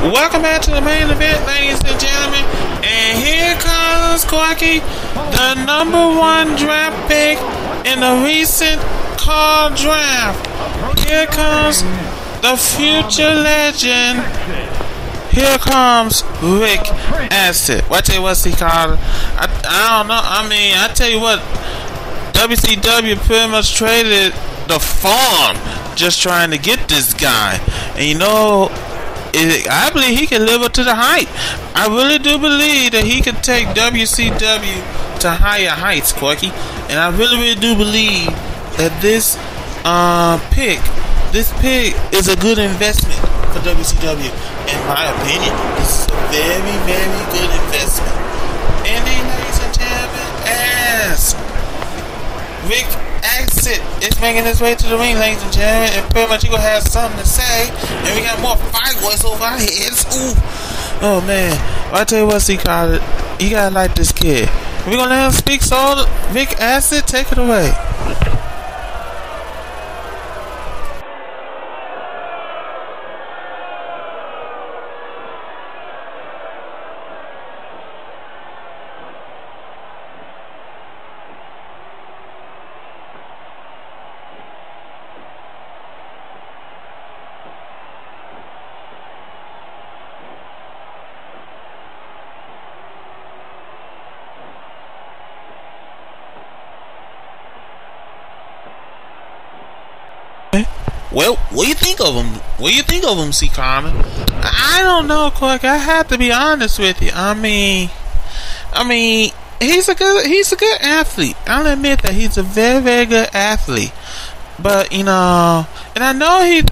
Welcome back to the main event, ladies and gentlemen. And here comes Corky, the #1 draft pick in the recent car draft. Here comes the future legend. Here comes Rick Acid. Well, I tell you what, C. Carter. I don't know. I mean, I tell you what, WCW pretty much traded the farm just trying to get this guy. And you know, I believe he can live up to the hype. I really do believe that he could take WCW to higher heights, Corky. And I really do believe that this pick is a good investment for WCW. In my opinion, this is a very, very good investment. And then, ladies and gentlemen, as Rick Acid is making his way to the ring, ladies and gentlemen, and pretty much he gonna have something to say, and we got more fireworks over our heads. Ooh, oh man! Well, I tell you what, C. Carter, you gotta like this kid. We're gonna let him speak. So, Rick Acid, take it away. Well, what do you think of him? What do you think of him, C. Connor? I don't know, Clark. I have to be honest with you. I mean, he's a good athlete. I'll admit that he's a very, very good athlete. But you know, and I know he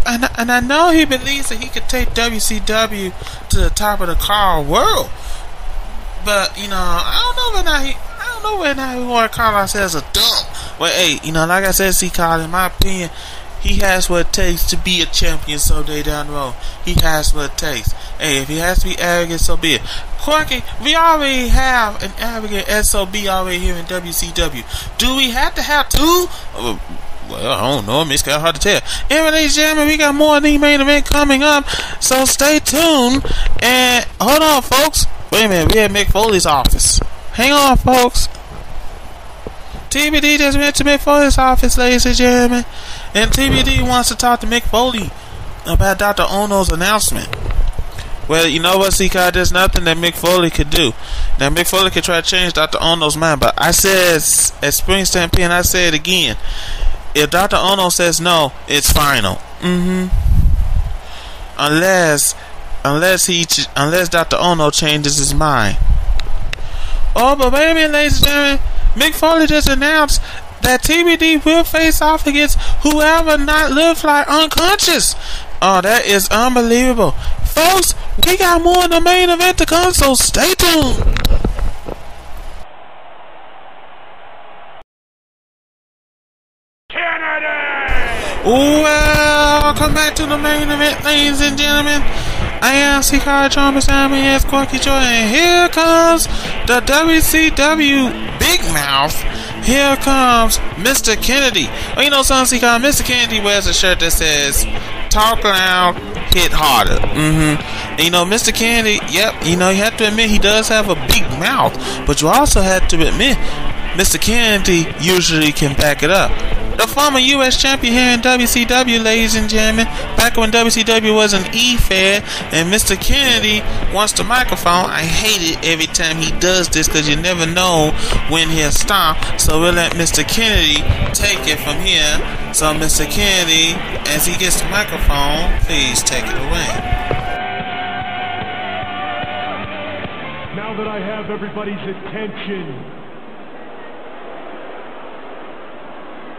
believes that he could take WCW to the top of the car world. But you know, I don't know whether he want to call ourselves a dumb. Well, hey, you know, like I said, C. Connor, in my opinion, he has what it takes to be a champion someday down the road. He has what it takes. Hey, if he has to be arrogant, so be it. Corky, we already have an arrogant SOB already here in WCW. Do we have to have two? Well, I don't know. It's kind of hard to tell. Anyway, ladies and gentlemen, we got more of the main event coming up, so stay tuned. And hold on, folks. Wait a minute. We're at Mick Foley's office. Hang on, folks. TBD just went to Mick Foley's office, ladies and gentlemen. And TBD wants to talk to Mick Foley about Dr. Ono's announcement. Well, you know what, C-Card? There's nothing that Mick Foley could do. Now, Mick Foley could try to change Dr. Ono's mind, but I said at Spring Stampede, and I say it again. If Dr. Ono says no, it's final. Unless Dr. Ono changes his mind. Oh, but wait a minute, ladies and gentlemen. Mick Foley just announced that TBD will face off against whoever not Lil Fly unconscious. Oh, that is unbelievable. Folks, we got more in the main event to come, so stay tuned. Welcome back to the main event, ladies and gentlemen. I am C-Card John beside me as Corky Joy, and here comes the WCW Big Mouth. Here comes Mr. Kennedy. Oh, you know something, C-Card? Mr. Kennedy wears a shirt that says, "Talk loud, hit harder." And you know, Mr. Kennedy, yep, you know, you have to admit he does have a big mouth, but you also have to admit Mr. Kennedy usually can back it up. The former U.S. champion here in WCW, ladies and gentlemen, back when WCW was an E-Fed, and Mr. Kennedy wants the microphone. I hate it every time he does this because you never know when he'll stop. So we'll let Mr. Kennedy take it from here. So Mr. Kennedy, as he gets the microphone, please take it away. Now that I have everybody's attention,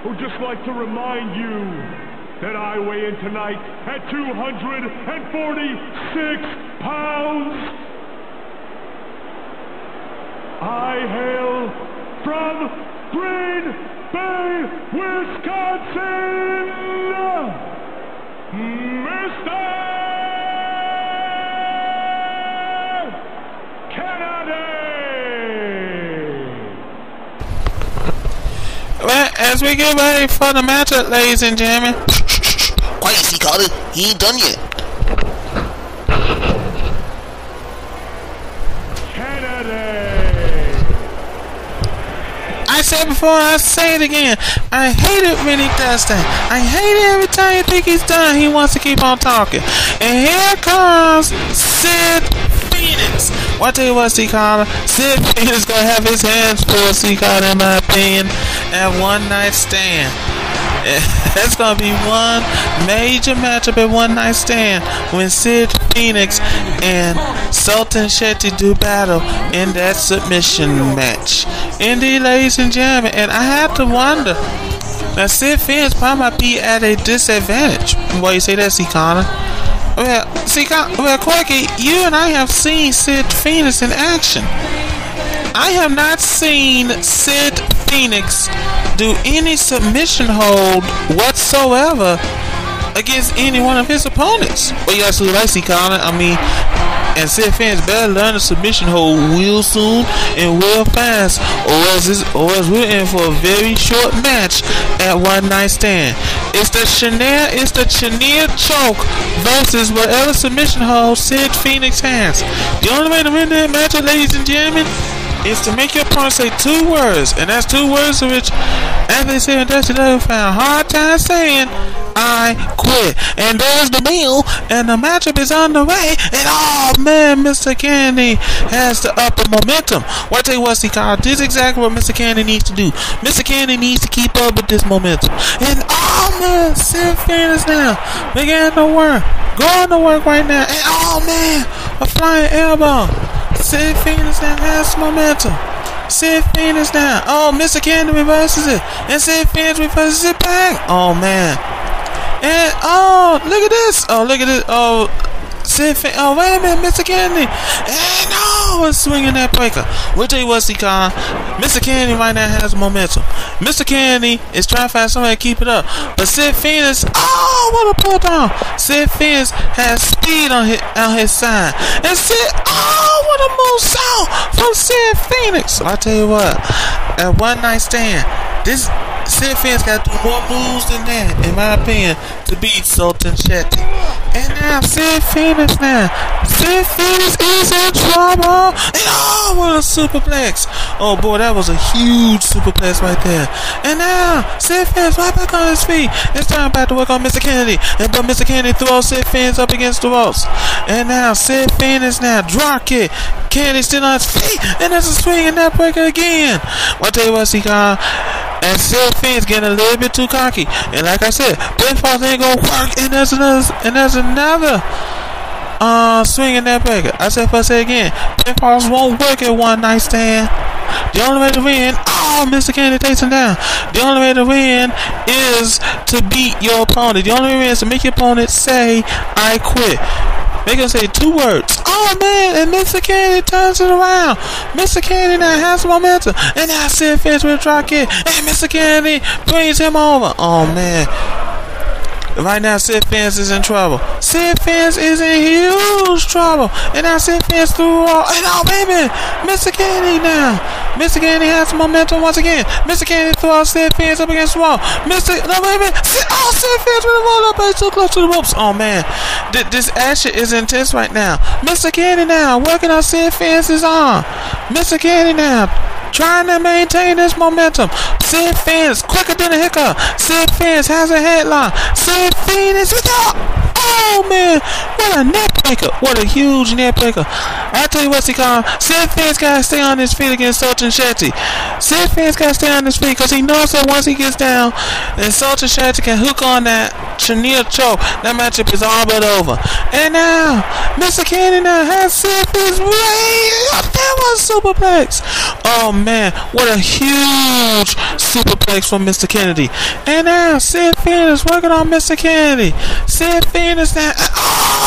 I would just like to remind you that I weigh in tonight at 246 pounds. I hail from Green Bay, Wisconsin, Mr. Well, as we get ready for the matchup, ladies and gentlemen. Quiet, C. Carter. He ain't done yet. said before, I say it again. I hate it when he does that. I hate it every time you think he's done. He wants to keep on talking. And here comes Cid Phoenix. Well, I tell you what, C-Carter, Cid Phoenix gonna have his hands full, C-Carter, in my opinion, at One Night Stand. That's gonna be one major matchup at One Night Stand when Cid Phoenix and Sultan Shetty do battle in that submission match. Indeed, ladies and gentlemen, and I have to wonder. Now, Cid Phoenix probably might be at a disadvantage. Why you say that, C-Connor? Well, Quirky, you and I have seen Cid Phoenix in action. I have not seen Cid Phoenix do any submission hold whatsoever against any one of his opponents. Well, you absolutely right, C-Connor. I mean, and Cid Phoenix better learn the submission hold real soon and real fast, or else we're in for a very short match at One Night Stand. It's the Chenier choke versus whatever submission hold Cid Phoenix has. The only way to win that match, ladies and gentlemen, is to make your opponent say two words, and that's two words which, as they say in WCW, found a hard time saying, I quit. And there's the meal, and the matchup is on the way, and oh man, Mr. Candy has the upper momentum. Well, I tell you what, C-Carter, this is exactly what Mr. Candy needs to do. Mr. Candy needs to keep up with this momentum. And oh man, Cid Phoenix now began to work, going to work right now, and oh man, a flying elbow. Cid Phoenix now has momentum. Cid Phoenix now. Oh, Mr. Candy reverses it. And Cid Phoenix reverses it back. Oh, man. And, oh, look at this. Oh, look at this. Oh, Cid Phoenix. Oh, wait a minute, Mr. Candy. And, oh, it's swinging that breaker. We'll tell you what, C-Con. Mr. Candy right now has momentum. Mr. Candy is trying to find somebody to keep it up. But Cid Phoenix, oh, what a pull down. Cid Phoenix has speed on his side. And Cid, oh, what a move saw from Cid Phoenix. So I tell you what, at One Night Stand, this Cid Phoenix got to do more moves than that, in my opinion, to beat Sultan Shetty. And now Cid Phoenix now. Cid Phoenix is in trouble. And oh, what a superplex. Oh boy, that was a huge superplex right there. And now Cid Phoenix right back on his feet. It's time back to work on Mr. Kennedy. But Mr. Kennedy throws Cid Phoenix up against the ropes. And now Cid Phoenix now drop kick. Kennedy still on his feet. And there's a swing in that breaker again. Well, I'll tell you what, C-Con. And Cid Phoenix getting a little bit too cocky. And like I said, pinfalls ain't gonna work. And there's another swing in that breaker. I said again, pinfalls won't work at One Night Stand. The only way to win, oh, Mr. Kennedy takes him down. The only way to win is to beat your opponent. The only way is to make your opponent say, I quit. Make him say two words. Oh man, and Mr. Kennedy turns it around. Mr. Kennedy now has momentum. And now Cid Phoenix with a drop kick. And Mr. Kennedy brings him over. Oh man. Right now, Cid Phoenix is in trouble. Cid Phoenix is in huge trouble. And now Cid Phoenix threw all. And oh, baby, Mr. Kennedy now. Mr. Kennedy has momentum once again. Mr. Kennedy throws Cid Phoenix up against the wall. Cid Phoenix with a roll up. He's too close to the ropes. Oh, man. This action is intense right now. Mr. Kennedy now working on Cid Phoenix's arm. Mr. Kennedy now trying to maintain this momentum. Cid Phoenix quicker than a hiccup. Cid Phoenix has a headlock. Cid Phoenix with the... Oh man, what a neck breaker. What a huge neck breaker. I tell you what, Cid Phoenix gotta stay on his feet against Sultan Shetty. Cid Phoenix gotta stay on his feet because he knows that once he gets down and Sultan Shetty can hook on that Chenier choke, that matchup is all but over. And now Mr. Kennedy now has Cid Phoenix way up. That was superplex. Oh man, what a huge superplex from Mr. Kennedy. And now Cid Phoenix working on Mr. Kennedy. Cid Phoenix now.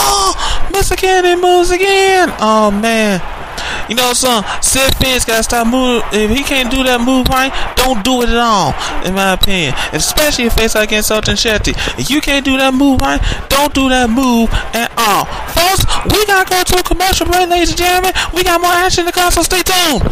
Oh, Mr. Kennedy moves again. Oh man. You know, Cid Phoenix gotta stop moving. If he can't do that move right, don't do it at all, in my opinion. Especially if it's against Sultan Shetty. If you can't do that move right, don't do that move at all. Folks, we gotta go to a commercial break, ladies and gentlemen. We got more action to come, so stay tuned.